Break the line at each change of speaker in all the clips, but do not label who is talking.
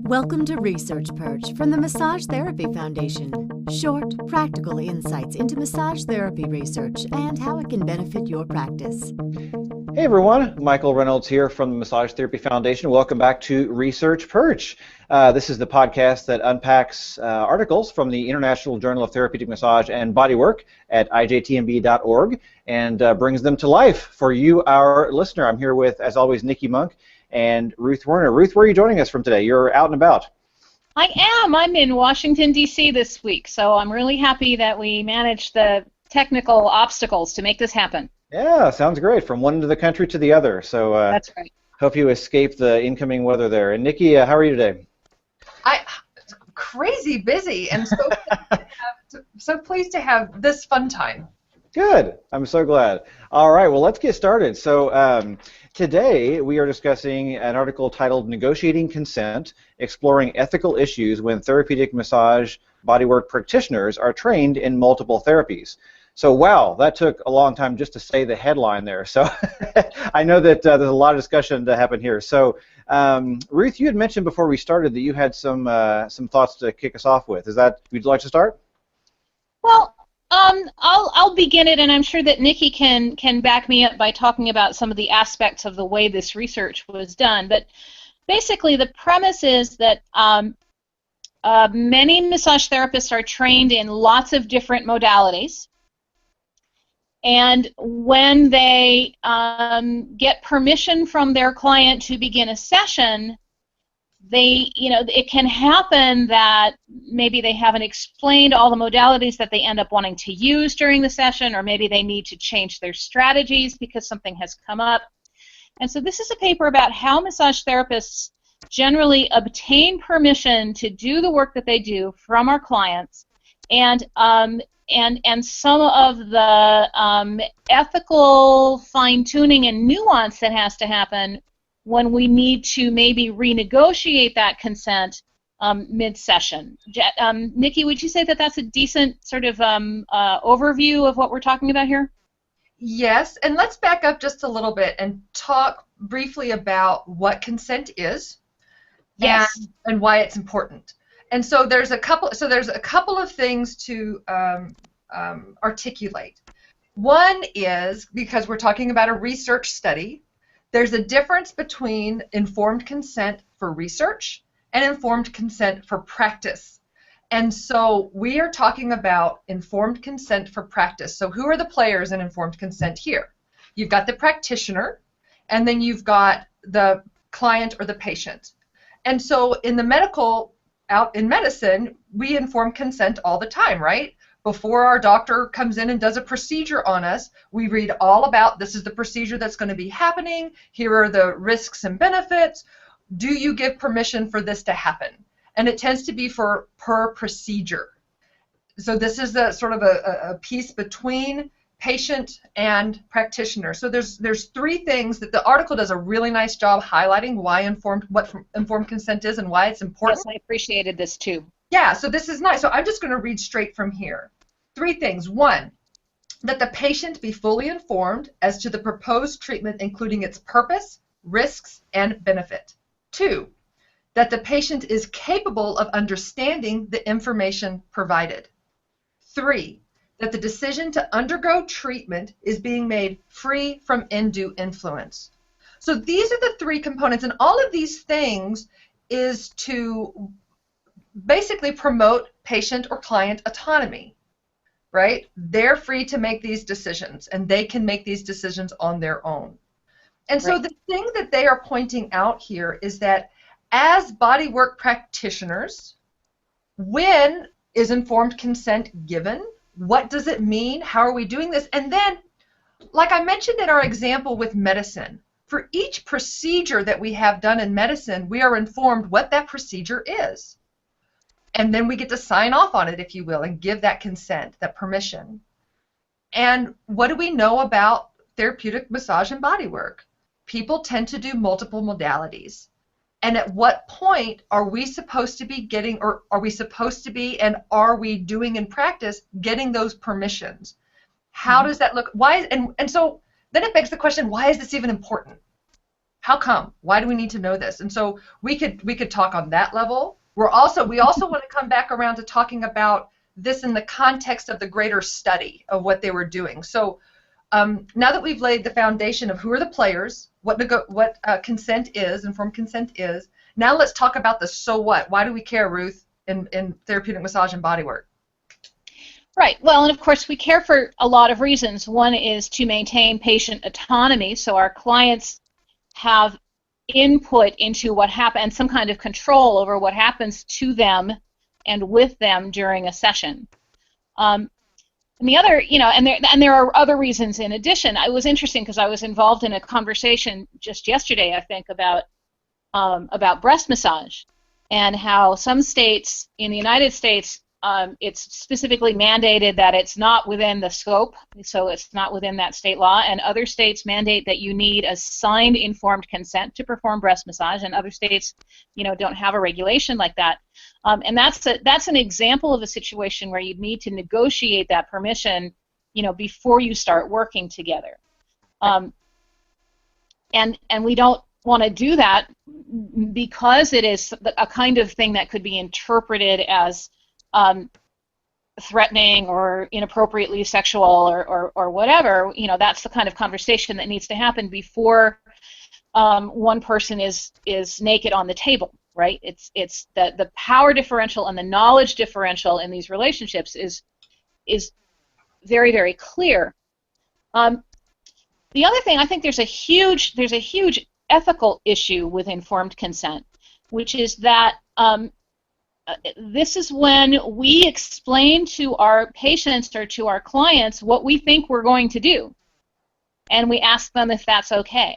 Welcome to Research Perch from the Massage Therapy Foundation. Short, practical insights into massage therapy research and how it can benefit your practice.
Hey everyone, Michael Reynolds here from the Massage Therapy Foundation. Welcome back to Research Perch. This is the podcast that unpacks articles from the International Journal of Therapeutic Massage and Bodywork at ijtmb.org and brings them to life for you, our listener. I'm here with, as always, Nikki Monk and Ruth Werner. Ruth, where are you joining us from today? You're out and about.
I am. I'm in Washington, D.C. this week, so I'm really happy that we managed the technical obstacles to make this happen.
Yeah, sounds great. From one end of the country to the other. So
That's right.
Hope you escape the incoming weather there. And Nikki, how are you today?
Crazy busy, and so pleased to have this fun time.
Good. I'm so glad. All right, well, let's get started. So today we are discussing an article titled Negotiating Consent, Exploring Ethical Issues When Therapeutic Massage Bodywork Practitioners Are Trained in Multiple Therapies. So, wow, that took a long time just to say the headline there. So I know that there's a lot of discussion to happen here. So, Ruth, you had mentioned before we started that you had some thoughts to kick us off with. Would you like to start?
Well, I'll begin it, and I'm sure that Nikki can back me up by talking about some of the aspects of the way this research was done. But basically, the premise is that many massage therapists are trained in lots of different modalities. And when they get permission from their client to begin a session, it can happen that maybe they haven't explained all the modalities that they end up wanting to use during the session, or maybe they need to change their strategies because something has come up. And so this is a paper about how massage therapists generally obtain permission to do the work that they do from our clients, and some of the ethical fine-tuning and nuance that has to happen when we need to maybe renegotiate that consent mid-session. Nikki, would you say that that's a decent sort of overview of what we're talking about here?
Yes, and let's back up just a little bit and talk briefly about what consent is.
Yes.
And why it's important. And so there's a couple of things to articulate. One is, because we're talking about a research study, there's a difference between informed consent for research and informed consent for practice. And so we are talking about informed consent for practice. So who are the players in informed consent here? You've got the practitioner, and then you've got the client or the patient. And so in medicine, we inform consent all the time, right? Before our doctor comes in and does a procedure on us, we read all about, this is the procedure that's going to be happening, here are the risks and benefits, do you give permission for this to happen? And it tends to be per procedure. So this is a sort of a piece between patient and practitioner. So there's three things that the article does a really nice job highlighting what informed consent is and why it's important.
Yes, I appreciated this too.
Yeah, so this is nice. So I'm just going to read straight from here. Three things. One, that the patient be fully informed as to the proposed treatment, including its purpose, risks, and benefit. Two, that the patient is capable of understanding the information provided. Three, that the decision to undergo treatment is being made free from undue influence. So these are the three components, and all of these things is to basically promote patient or client autonomy, right? They're free to make these decisions, and they can make these decisions on their own. And so the thing that they are pointing out here is that as bodywork practitioners, when is informed consent given? What does it mean? How are we doing this? And then, like I mentioned in our example with medicine, for each procedure that we have done in medicine, we are informed what that procedure is. And then we get to sign off on it, if you will, and give that consent, that permission. And what do we know about therapeutic massage and bodywork? People tend to do multiple modalities. And at what point are we supposed to be getting, or are we supposed to be, and are we doing in practice getting those permissions? How does that look? Why? And so then it begs the question, why is this even important? How come? Why do we need to know this? And so we could talk on that level. We also want to come back around to talking about this in the context of the greater study of what they were doing. So now that we've laid the foundation of who are the players, what consent is, informed consent is, now let's talk about the so what. Why do we care, Ruth, in therapeutic massage and bodywork?
Right. Well, and of course we care for a lot of reasons. One is to maintain patient autonomy, so our clients have input into what happens and some kind of control over what happens to them and with them during a session. And the other, and there are other reasons in addition. It was interesting because I was involved in a conversation just yesterday, I think, about breast massage and how some states in the United States, it's specifically mandated that it's not within the scope, so it's not within that state law, and other states mandate that you need a signed informed consent to perform breast massage, and other states, don't have a regulation like that. And that's an example of a situation where you need to negotiate that permission, before you start working together. And we don't want to do that because it is a kind of thing that could be interpreted as threatening or inappropriately sexual or whatever. That's the kind of conversation that needs to happen before one person is naked on the table, right? It's the power differential and the knowledge differential in these relationships is very, very clear. The other thing, I think there's a huge ethical issue with informed consent, which is that this is when we explain to our patients or to our clients what we think we're going to do, and we ask them if that's okay.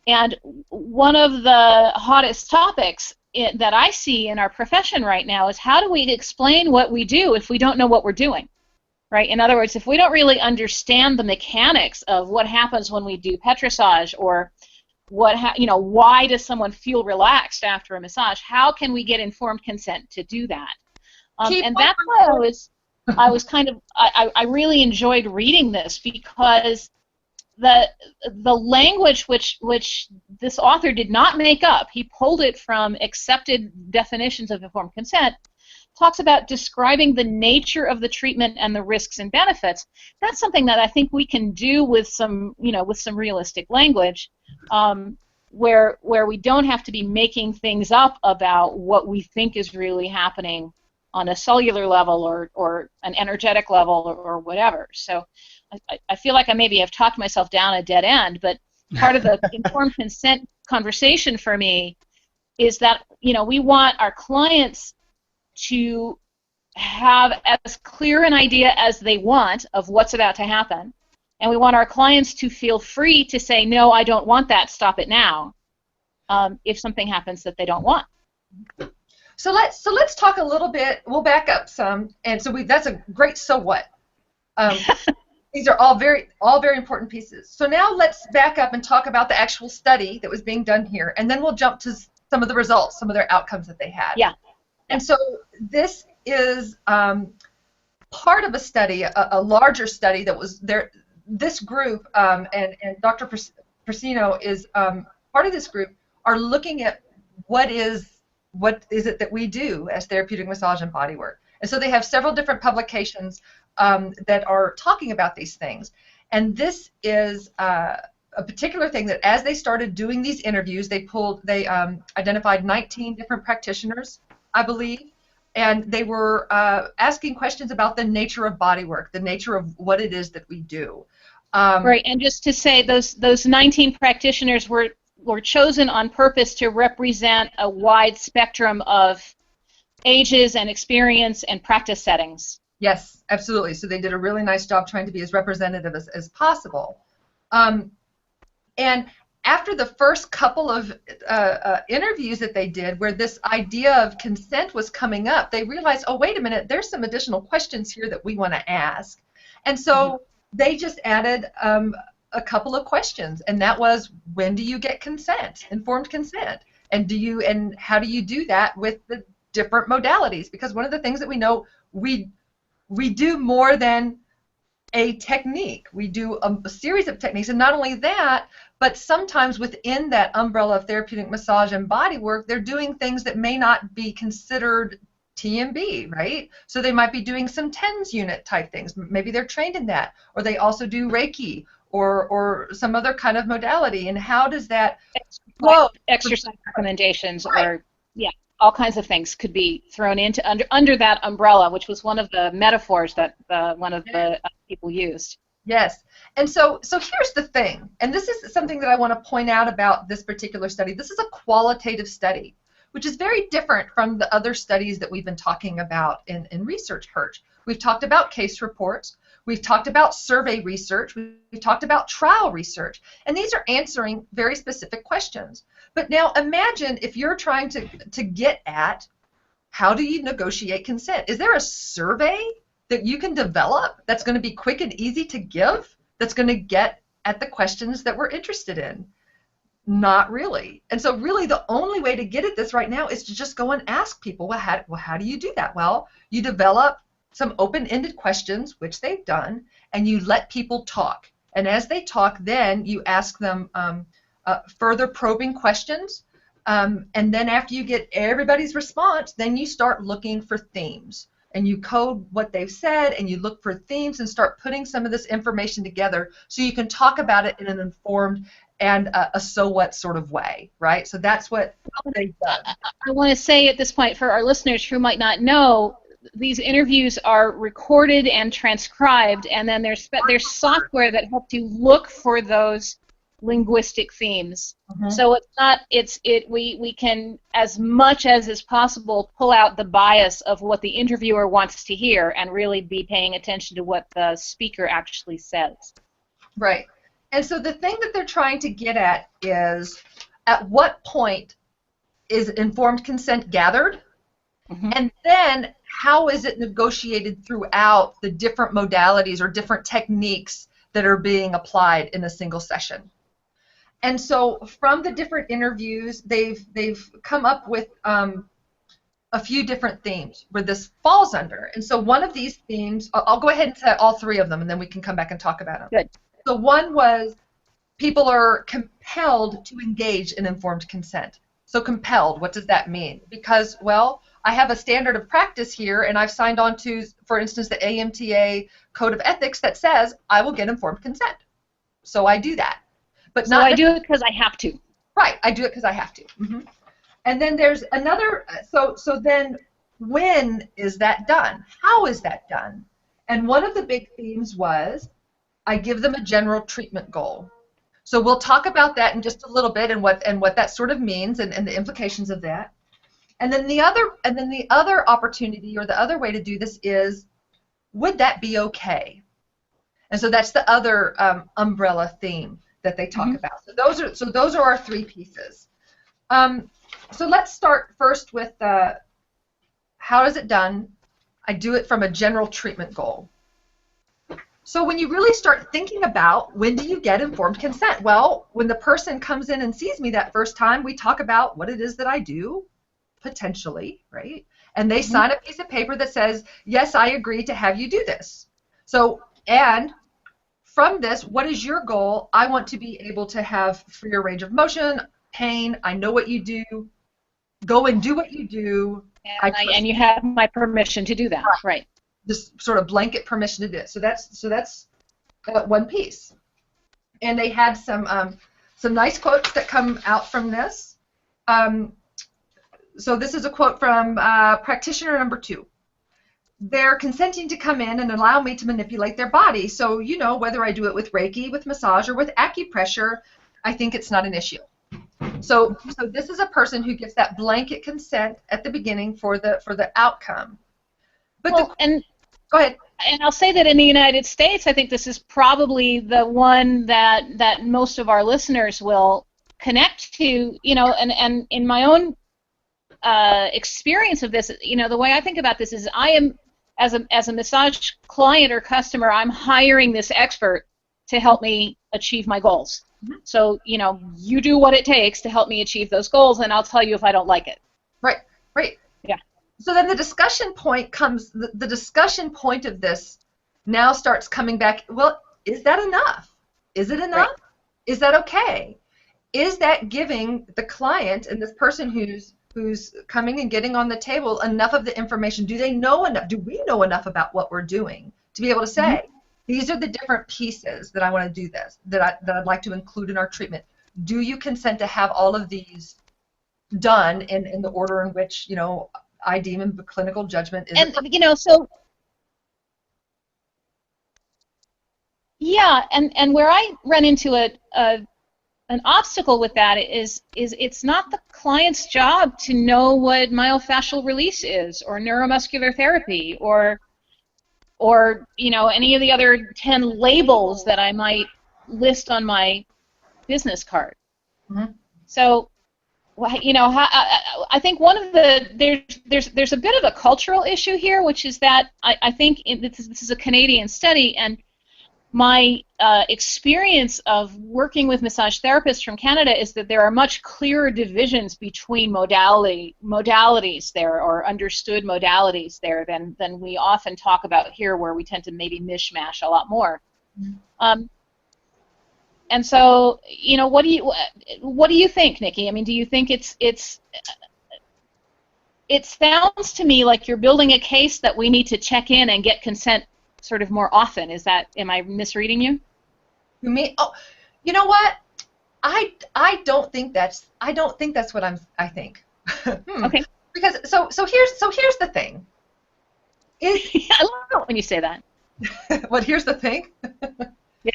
And one of the hottest topics that I see in our profession right now is how do we explain what we do if we don't know what we're doing, right? In other words, if we don't really understand the mechanics of what happens when we do petrissage, or why does someone feel relaxed after a massage? How can we get informed consent to do that? And that's why I really enjoyed reading this, because the language which this author did not make up, he pulled it from accepted definitions of informed consent, talks about describing the nature of the treatment and the risks and benefits. That's something that I think we can do with some realistic language, where we don't have to be making things up about what we think is really happening on a cellular level or an energetic level or whatever. So I feel like I maybe have talked myself down a dead end, but part of the informed consent conversation for me is that we want our clients to have as clear an idea as they want of what's about to happen, and we want our clients to feel free to say, no, I don't want that, stop it now, if something happens that they don't want.
So let's talk a little bit. We'll back up some, and so that's a great so what. These are all very important pieces. So now let's back up and talk about the actual study that was being done here, and then we'll jump to some of the results, some of their outcomes that they had.
Yeah.
And so this is part of a study, a larger study that was there. This group and Dr. Persino is part of this group, are looking at what is it that we do as therapeutic massage and bodywork. And so they have several different publications that are talking about these things. And this is a particular thing that as they started doing these interviews, they identified 19 different practitioners, I believe, and they were asking questions about the nature of bodywork, the nature of what it is that we do.
Right, and just to say, those 19 practitioners were chosen on purpose to represent a wide spectrum of ages and experience and practice settings.
Yes, absolutely. So they did a really nice job trying to be as representative as possible. And after the first couple of interviews that they did, where this idea of consent was coming up, they realized, oh, wait a minute, there's some additional questions here that we want to ask. And so they just added a couple of questions, and that was, when do you get consent, informed consent? And how do you do that with the different modalities? Because one of the things that we know, we do more than a technique. We do a series of techniques, and not only that, But sometimes within that umbrella of therapeutic massage and body work, they're doing things that may not be considered TMB, right? So they might be doing some TENS unit type things. Maybe they're trained in that, or they also do Reiki or some other kind of modality. And how does that flow?
Exercise recommendations, or yeah, all kinds of things could be thrown into under that umbrella, which was one of the metaphors that one of the people used.
Yes. And so here's the thing, and this is something that I want to point out about this particular study. This is a qualitative study, which is very different from the other studies that we've been talking about in Research Perch. We've talked about case reports. We've talked about survey research. We've talked about trial research. And these are answering very specific questions. But now imagine if you're trying to get at how do you negotiate consent. Is there a survey that you can develop that's going to be quick and easy to give, that's going to get at the questions that we're interested in? Not really. And so really the only way to get at this right now is to just go and ask people, well, how do you do that? Well, you develop some open-ended questions, which they've done, and you let people talk. And as they talk, then you ask them further probing questions. And then after you get everybody's response, then you start looking for themes. And you code what they've said, and you look for themes and start putting some of this information together so you can talk about it in an informed and a so what sort of way, right? So that's what they've done.
I want to say at this point, for our listeners who might not know, these interviews are recorded and transcribed, and then there's software that helps you look for those linguistic themes. Mm-hmm. So we can, as much as is possible, pull out the bias of what the interviewer wants to hear and really be paying attention to what the speaker actually says.
Right. And so the thing that they're trying to get at is, at what point is informed consent gathered? Mm-hmm. And then how is it negotiated throughout the different modalities or different techniques that are being applied in a single session? And so from the different interviews, they've come up with a few different themes where this falls under. And so one of these themes, I'll go ahead and say all three of them, and then we can come back and talk about them.
Good.
So one was people are compelled to engage in informed consent. So compelled, what does that mean? Because, well, I have a standard of practice here, and I've signed on to, for instance, the AMTA Code of Ethics that says I will get informed consent. So I do that. But
so I do it because I have to.
Right, I do it because I have to. Mm-hmm. And then there's another, so then when is that done? How is that done? And one of the big themes was I give them a general treatment goal. So we'll talk about that in just a little bit and what that sort of means and the implications of that. And then the other opportunity or the other way to do this is, would that be okay? And so that's the other umbrella theme that they talk about. So those are our three pieces. So let's start first with how is it done? I do it from a general treatment goal. So when you really start thinking about when do you get informed consent? Well, when the person comes in and sees me that first time, we talk about what it is that I do, potentially, right? And they sign a piece of paper that says, yes, I agree to have you do this. So, and from this, what is your goal? I want to be able to have freer range of motion, pain, I know what you do, go and do what you do.
And you have my permission to do that, right?
This sort of blanket permission to do it. So that's one piece. And they had some nice quotes that come out from this. So this is a quote from practitioner number 2. They're consenting to come in and allow me to manipulate their body. So, you know, whether I do it with Reiki, with massage, or with acupressure, I think it's not an issue. So this is a person who gets that blanket consent at the beginning for the outcome. But go ahead.
And I'll say that in the United States, I think this is probably the one that most of our listeners will connect to, you know, and in my own experience of this, you know, the way I think about this is I am, as a massage client or customer, I'm hiring this expert to help me achieve my goals. So, you know, you do what it takes to help me achieve those goals, and I'll tell you if I don't like it.
Right.
Yeah.
So then the discussion point comes, the discussion point of this now starts coming back, well, is that enough? Is it enough? Is that okay? Is that giving the client and this person who's coming and getting on the table enough of the information? Do they know enough? Do we know enough about what we're doing to be able to say, these are the different pieces that I want to do this, that I'd like to include in our treatment? Do you consent to have all of these done in the order in which, you know, I deem in clinical judgment is?
And, you know, so, yeah, and where I run into an obstacle with that is it's not the client's job to know what myofascial release is, or neuromuscular therapy, or you know, any of the other 10 labels that I might list on my business card. So, you know, I think one of the there's a bit of a cultural issue here, which is that I think this is a Canadian study, and my experience of working with massage therapists from Canada is that there are much clearer divisions between modalities there, or understood modalities there, than we often talk about here, where we tend to maybe mishmash a lot more. And so, you know, what do you think, Nikki? I mean, do you think it sounds to me like you're building a case that we need to check in and get consent sort of more often? Am I misreading you?
You mean, oh, you know what? I don't think that's what I think.
Okay.
Because so here's the thing.
I love it when you say that.
What, here's the thing?
Yeah.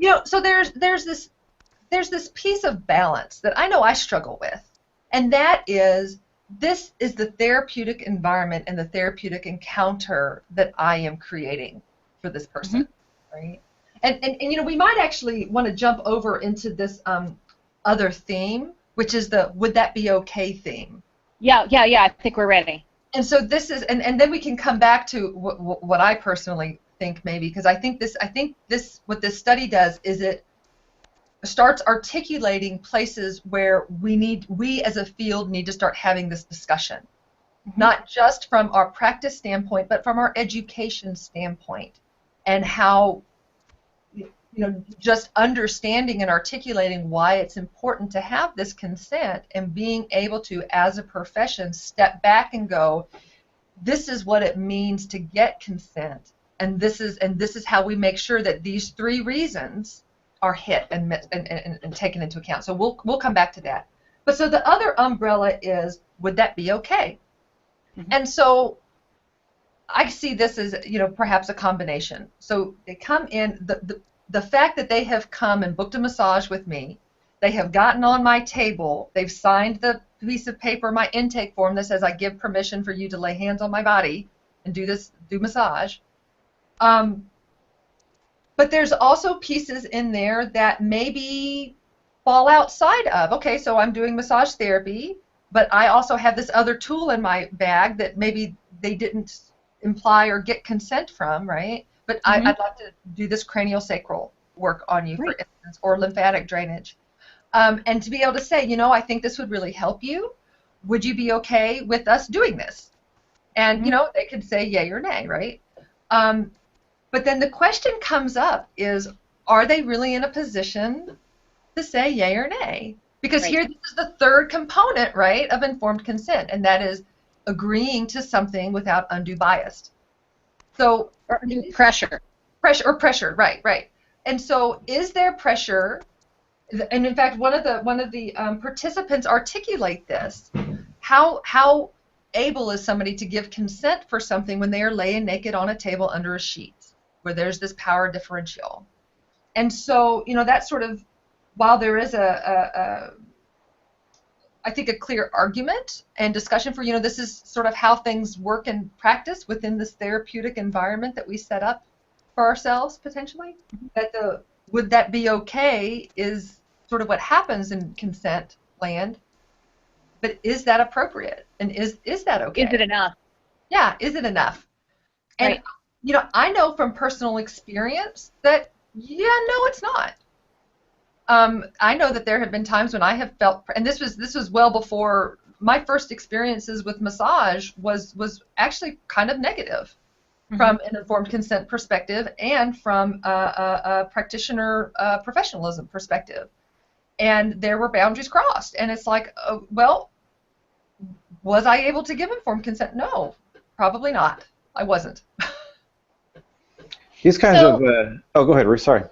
You know, so there's this piece of balance that I know I struggle with, and that is, this is the therapeutic environment and the therapeutic encounter that I am creating for this person, right? And you know, we might actually want to jump over into this other theme, which is the "would that be okay" theme.
Yeah. I think we're ready.
And so this is, and then we can come back to what I personally think, maybe, because I think this what this study does is it starts articulating places where we as a field need to start having this discussion, not just from our practice standpoint, but from our education standpoint, and how, you know, just understanding and articulating why it's important to have this consent, and being able to, as a profession, step back and go, this is what it means to get consent, and this is how we make sure that these 3 reasons are hit and taken into account. So we'll come back to that. But so the other umbrella is, would that be okay? And so I see this as, you know, perhaps a combination. So they come in, the fact that they have come and booked a massage with me, they have gotten on my table, they've signed the piece of paper, my intake form, that says I give permission for you to lay hands on my body and do massage. But there's also pieces in there that maybe fall outside of, okay, so I'm doing massage therapy, but I also have this other tool in my bag that maybe they didn't imply or get consent from, right? But I'd like to do this craniosacral work on you, for instance, or lymphatic drainage. And to be able to say, you know, I think this would really help you. Would you be okay with us doing this? And, you know, they could say yay or nay, right? But then the question comes up is, are they really in a position to say yay or nay? Because here, this is the third component, right, of informed consent, and that is agreeing to something without undue bias. So,
or undue pressure.
Pressure, right. And so, is there pressure? And in fact, one of the participants articulate this. How able is somebody to give consent for something when they are laying naked on a table under a sheet, where there's this power differential? And so, you know, that sort of, while there is I think, a clear argument and discussion for, you know, this is sort of how things work in practice within this therapeutic environment that we set up for ourselves, potentially, that the would that be okay is sort of what happens in consent land. But is that appropriate? And is that okay?
Is it enough?
Yeah, is it enough? And, you know, I know from personal experience that, yeah, no, it's not. I know that there have been times when I have felt, and this was well before my first experiences with massage was actually kind of negative. from an informed consent perspective and from a practitioner professionalism perspective. And there were boundaries crossed. And it's like, well, was I able to give informed consent? No, probably not. I wasn't.
These kinds of oh, go ahead, Ruth. Sorry.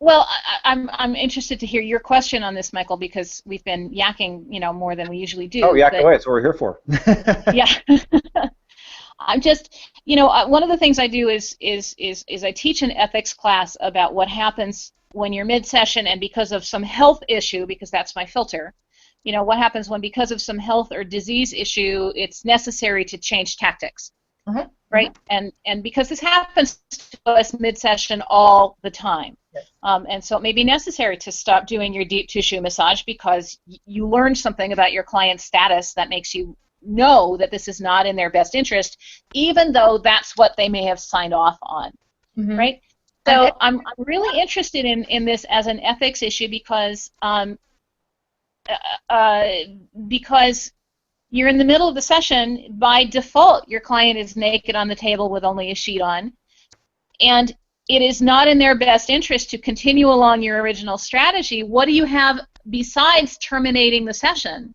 Well, I'm interested to hear your question on this, Michael, because we've been yakking, more than we usually do.
Oh, yak away. That's what we're here for.
Yeah. I'm just, one of the things I do is I teach an ethics class about what happens when you're mid-session and because of some health issue, because that's my filter. What happens when because of some health or disease issue, it's necessary to change tactics.
Mm-hmm.
Right? And because this happens to us mid-session all the time.
Yes.
And so it may be necessary to stop doing your deep tissue massage because you learned something about your client's status that makes you know that this is not in their best interest, even though that's what they may have signed off on. Mm-hmm. Right? So I'm really interested in this as an ethics issue because you're in the middle of the session. By default, your client is naked on the table with only a sheet on, and it is not in their best interest to continue along your original strategy. What do you have besides terminating the session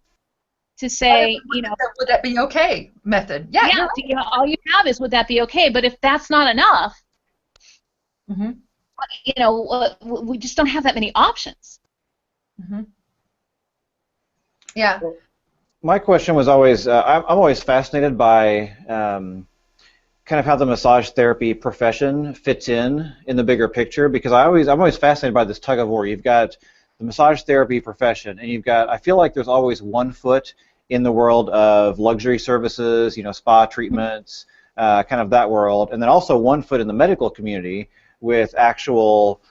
to say,
would that be okay method? Yeah,
all you have is would that be okay? But if that's not enough,
mm-hmm.
We just don't have that many options.
Mm-hmm. Yeah.
My question was always, I'm always fascinated by kind of how the massage therapy profession fits in the bigger picture, because I'm always fascinated by this tug of war. You've got the massage therapy profession, and I feel like there's always one foot in the world of luxury services, spa treatments, kind of that world, and then also one foot in the medical community with actual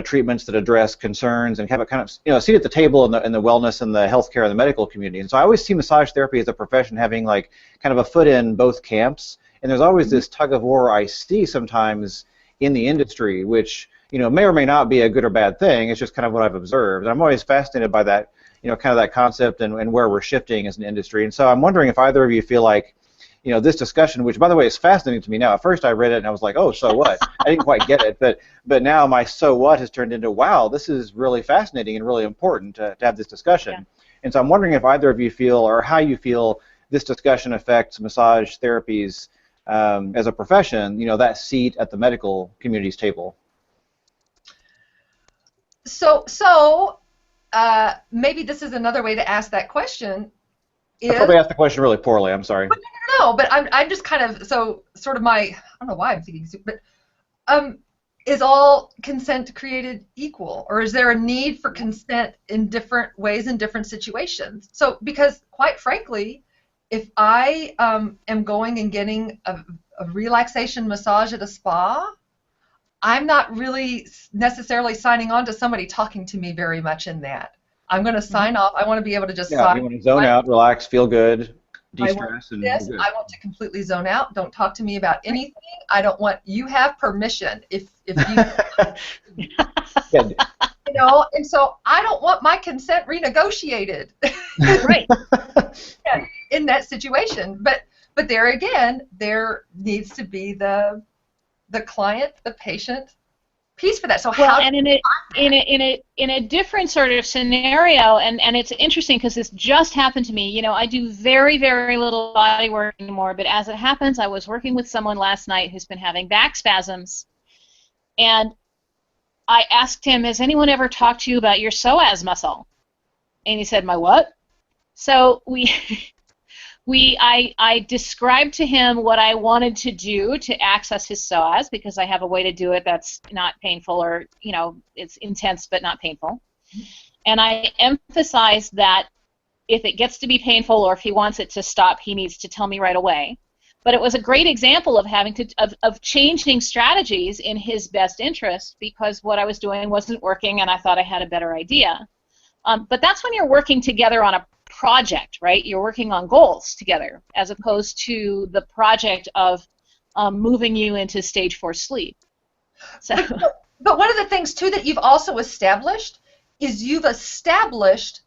treatments that address concerns and have a kind of seat at the table in the wellness and the healthcare and the medical community. And so I always see massage therapy as a profession having like kind of a foot in both camps. And there's always this tug of war I see sometimes in the industry, which may or may not be a good or bad thing. It's just kind of what I've observed. And I'm always fascinated by that, kind of that concept and where we're shifting as an industry. And so I'm wondering if either of you feel like this discussion, which by the way is fascinating to me now. At first I read it and I was like, oh, so what? I didn't quite get it, but now my so what has turned into, wow, this is really fascinating and really important to have this discussion. Yeah. And so I'm wondering if either of you feel, or how you feel, this discussion affects massage therapies as a profession, that seat at the medical community's table.
So maybe this is another way to ask that question.
I probably asked the question really poorly. I'm sorry.
No, but I'm just kind of sort of I don't know why I'm thinking, but is all consent created equal, or is there a need for consent in different ways in different situations? So because quite frankly, if I am going and getting a relaxation massage at a spa, I'm not really necessarily signing on to somebody talking to me very much in that. I'm going to sign off. I want to be able to just sign.
You want to zone out, relax, feel good, de-stress.
I want to completely zone out. Don't talk to me about anything. I don't want, you have permission if you, and so I don't want my consent renegotiated.
Right.
In that situation. But there again, there needs to be the client, the patient piece for that. So
well, and in a different sort of scenario, and it's interesting because this just happened to me. I do very, very little body work anymore, but as it happens, I was working with someone last night who's been having back spasms, and I asked him, has anyone ever talked to you about your psoas muscle? And he said, my what? So I described to him what I wanted to do to access his psoas, because I have a way to do it that's not painful, or it's intense but not painful. And I emphasized that if it gets to be painful or if he wants it to stop, he needs to tell me right away. But it was a great example of having of changing strategies in his best interest, because what I was doing wasn't working and I thought I had a better idea. But that's when you're working together on a project, right? You're working on goals together, as opposed to the project of moving you into stage 4 sleep. So,
but one of the things too that you've also established is you've established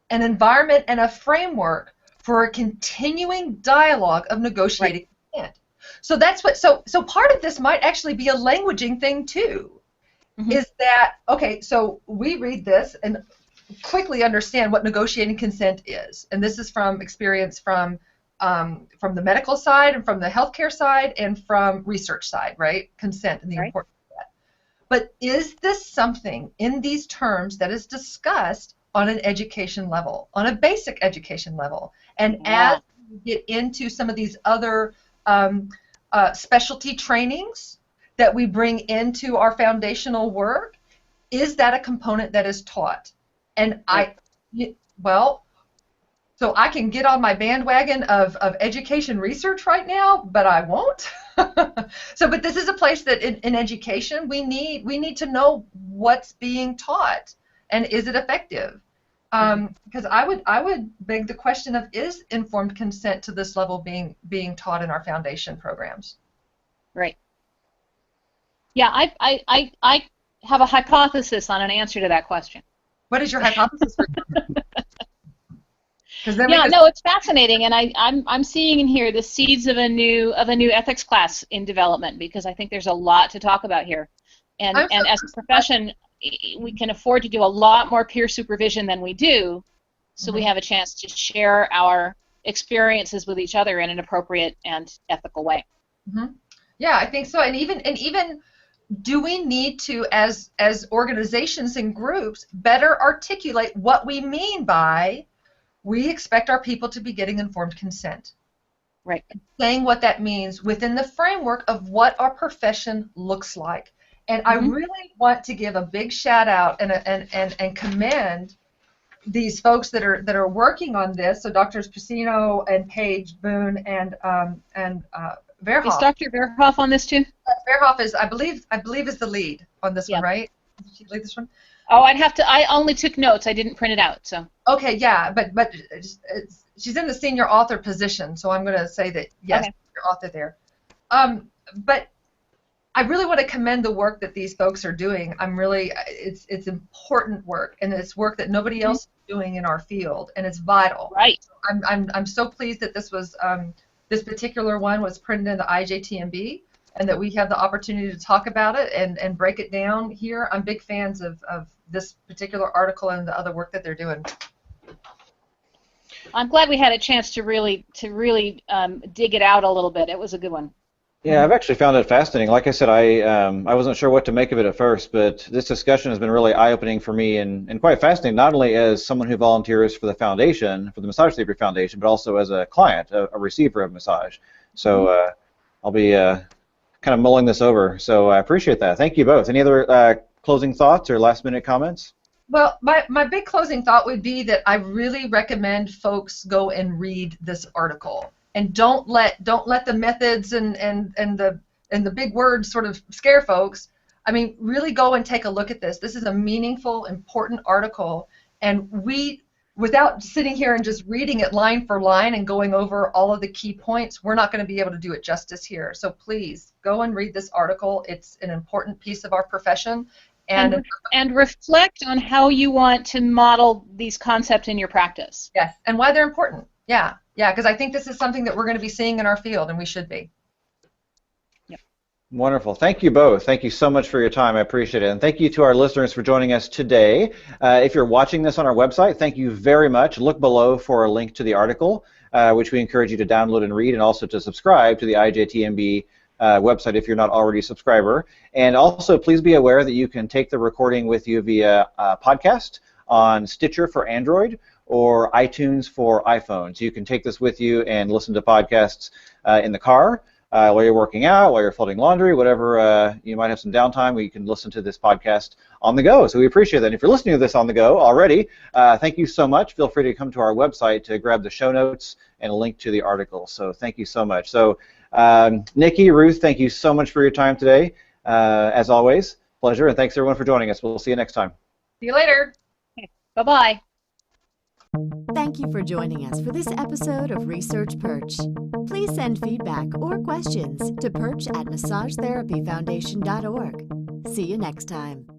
an environment and a framework for a continuing dialogue of negotiating consent. So that's what. So part of this might actually be a languaging thing too. Is that okay? So we read this and quickly understand what negotiating consent is, and this is from experience from the medical side and from the healthcare side and from research side, right? Consent and the importance of that. But is this something in these terms that is discussed on an education level, on a basic education level? And as we get into some of these other specialty trainings that we bring into our foundational work, is that a component that is taught? And so I can get on my bandwagon of education research right now, but I won't. But this is a place that in education we need to know what's being taught and is it effective? Because I would beg the question of, is informed consent to this level being taught in our foundation programs?
Right. Yeah, I have a hypothesis on an answer to that question.
What is your hypothesis?
No, it's fascinating, and I'm seeing in here the seeds of a new ethics class in development, because I think there's a lot to talk about here, and as a profession, we can afford to do a lot more peer supervision than we do, so we have a chance to share our experiences with each other in an appropriate and ethical way.
Yeah, I think so, and even do we need to, as organizations and groups, better articulate what we mean by we expect our people to be getting informed consent?
Right.
Saying what that means within the framework of what our profession looks like. And I really want to give a big shout out and commend these folks that are working on this. So Drs. Pacino and Page, Boone, and Verhoff.
Is Dr. Verhoff on this too?
Verhoff is, I believe, is the lead on this one, right? Did she lead this one?
Oh, I only took notes. I didn't print it out, so.
Okay, yeah, but she's in the senior author position, so I'm going to say that yes, senior author there. But I really want to commend the work that these folks are doing. It's important work, and it's work that nobody else is doing in our field, and it's vital.
Right.
I'm so pleased that this particular one was printed in the IJTMB, and that we have the opportunity to talk about it and break it down here. I'm big fans of this particular article and the other work that they're doing.
I'm glad we had a chance to really dig it out a little bit. It was a good one.
Yeah, I've actually found it fascinating. Like I said, I wasn't sure what to make of it at first, but this discussion has been really eye-opening for me and quite fascinating, not only as someone who volunteers for the foundation, for the Massage Therapy Foundation, but also as a client, a receiver of massage. So I'll be kind of mulling this over. So I appreciate that. Thank you both. Any other closing thoughts or last-minute comments?
Well, my big closing thought would be that I really recommend folks go and read this article, and don't let the methods and the big words sort of scare folks. I mean, really go and take a look at this. This is a meaningful, important article, and without sitting here and just reading it line for line and going over all of the key points, we're not going to be able to do it justice here. So please go and read this article. It's an important piece of our profession.
And reflect on how you want to model these concepts in your practice.
Yes, and why they're important. Yeah, because I think this is something that we're going to be seeing in our field, and we should be.
Yep.
Wonderful. Thank you both. Thank you so much for your time. I appreciate it. And thank you to our listeners for joining us today. If you're watching this on our website, thank you very much. Look below for a link to the article, which we encourage you to download and read, and also to subscribe to the IJTMB website if you're not already a subscriber. And also, please be aware that you can take the recording with you via podcast on Stitcher for Android or iTunes for iPhone. So you can take this with you and listen to podcasts in the car, while you're working out, while you're folding laundry, whatever, you might have some downtime where you can listen to this podcast on the go. So we appreciate that. And if you're listening to this on the go already, thank you so much. Feel free to come to our website to grab the show notes and a link to the article. So thank you so much. So Nikki, Ruth, thank you so much for your time today. As always, pleasure, and thanks everyone for joining us. We'll see you next time.
See you later.
Bye-bye.
Thank you for joining us for this episode of Research Perch. Please send feedback or questions to perch@massagetherapyfoundation.org. See you next time.